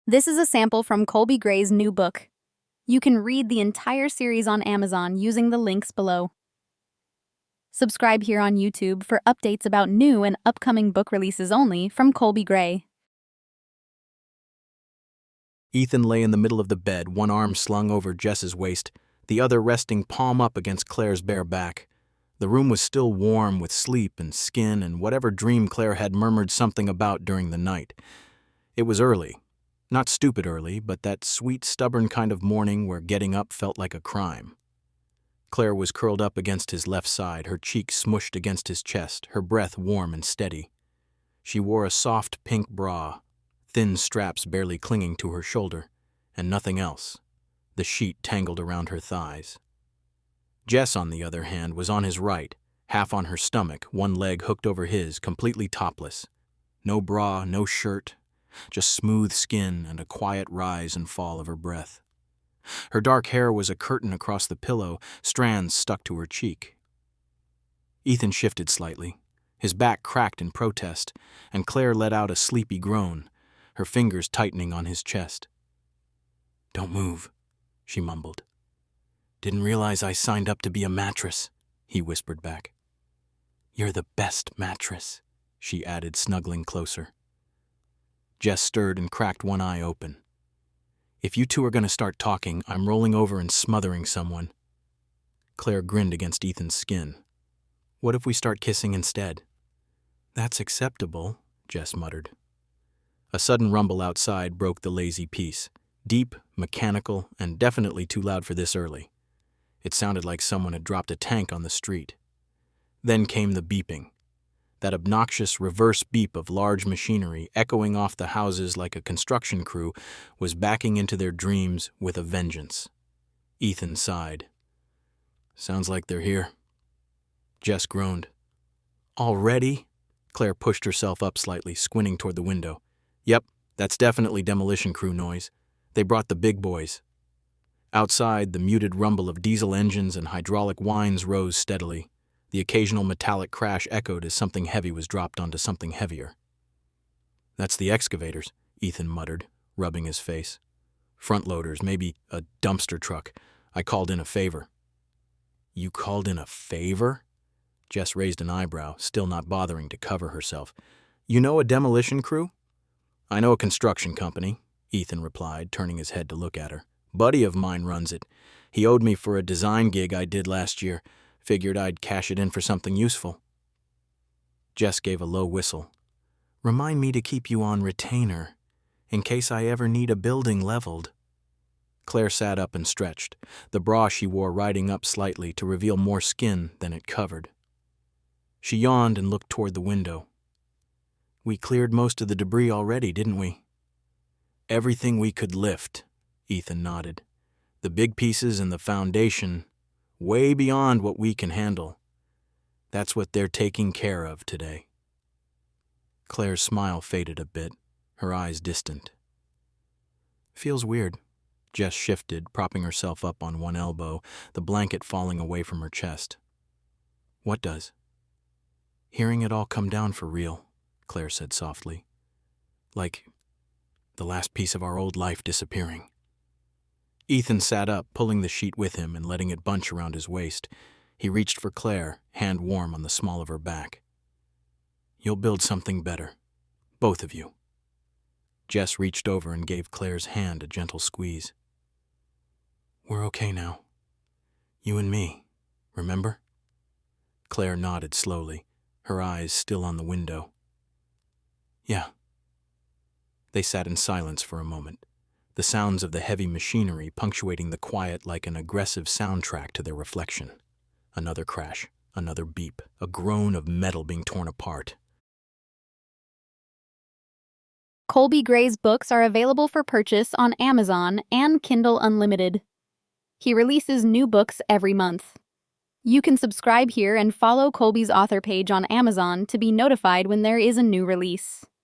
This is a sample from Colby Gray's new book. You can read the entire series on Amazon using the links below. Subscribe here on YouTube for updates about new and upcoming book releases only from Colby Gray. Ethan lay in the middle of the bed, one arm slung over Jess's waist, the other resting palm up against Claire's bare back. The room was still warm with sleep and skin and whatever dream Claire had murmured something about during the night. It was early. Not stupid early, but that sweet, stubborn kind of morning where getting up felt like a crime. Claire was curled up against his left side, her cheek smushed against his chest, her breath warm and steady. She wore a soft pink bra, thin straps barely clinging to her shoulder, and nothing else, the sheet tangled around her thighs. Jess, on the other hand, was on his right, half on her stomach, one leg hooked over his, completely topless. No bra, no shirt, just smooth skin and a quiet rise and fall of her breath. Her dark hair was a curtain across the pillow, strands stuck to her cheek. Ethan shifted slightly. His back cracked in protest, and Claire let out a sleepy groan, her fingers tightening on his chest. "Don't move," she mumbled. "Didn't realize I signed up to be a mattress," he whispered back. "You're the best mattress," she added, snuggling closer. Jess stirred and cracked one eye open. "If you two are going to start talking, I'm rolling over and smothering someone." Claire grinned against Ethan's skin. "What if we start kissing instead?" "That's acceptable," Jess muttered. A sudden rumble outside broke the lazy peace. Deep, mechanical, and definitely too loud for this early. It sounded like someone had dropped a tank on the street. Then came the beeping. That obnoxious reverse beep of large machinery echoing off the houses like a construction crew was backing into their dreams with a vengeance. Ethan sighed. "Sounds like they're here." Jess groaned. "Already?" Claire pushed herself up slightly, squinting toward the window. "Yep, that's definitely demolition crew noise. They brought the big boys." Outside, the muted rumble of diesel engines and hydraulic whines rose steadily. The occasional metallic crash echoed as something heavy was dropped onto something heavier. "That's the excavators," Ethan muttered, rubbing his face. "Front loaders, maybe a dumpster truck. I called in a favor." "You called in a favor?" Jess raised an eyebrow, still not bothering to cover herself. "You know a demolition crew?" "I know a construction company," Ethan replied, turning his head to look at her. "Buddy of mine runs it. He owed me for a design gig I did last year. Figured I'd cash it in for something useful." Jess gave a low whistle. "Remind me to keep you on retainer, in case I ever need a building leveled." Claire sat up and stretched, the bra she wore riding up slightly to reveal more skin than it covered. She yawned and looked toward the window. "We cleared most of the debris already, didn't we?" "Everything we could lift," Ethan nodded. "The big pieces and the foundation, way beyond what we can handle. That's what they're taking care of today." Claire's smile faded a bit, her eyes distant. "Feels weird." Jess shifted, propping herself up on one elbow, the blanket falling away from her chest. "What does?" "Hearing it all come down for real," Claire said softly. "Like the last piece of our old life disappearing." Ethan sat up, pulling the sheet with him and letting it bunch around his waist. He reached for Claire, hand warm on the small of her back. "You'll build something better. Both of you." Jess reached over and gave Claire's hand a gentle squeeze. "We're okay now. You and me, remember?" Claire nodded slowly, her eyes still on the window. "Yeah." They sat in silence for a moment, the sounds of the heavy machinery punctuating the quiet like an aggressive soundtrack to their reflection. Another crash, another beep, a groan of metal being torn apart. Colby Gray's books are available for purchase on Amazon and Kindle Unlimited. He releases new books every month. You can subscribe here and follow Colby's author page on Amazon to be notified when there is a new release.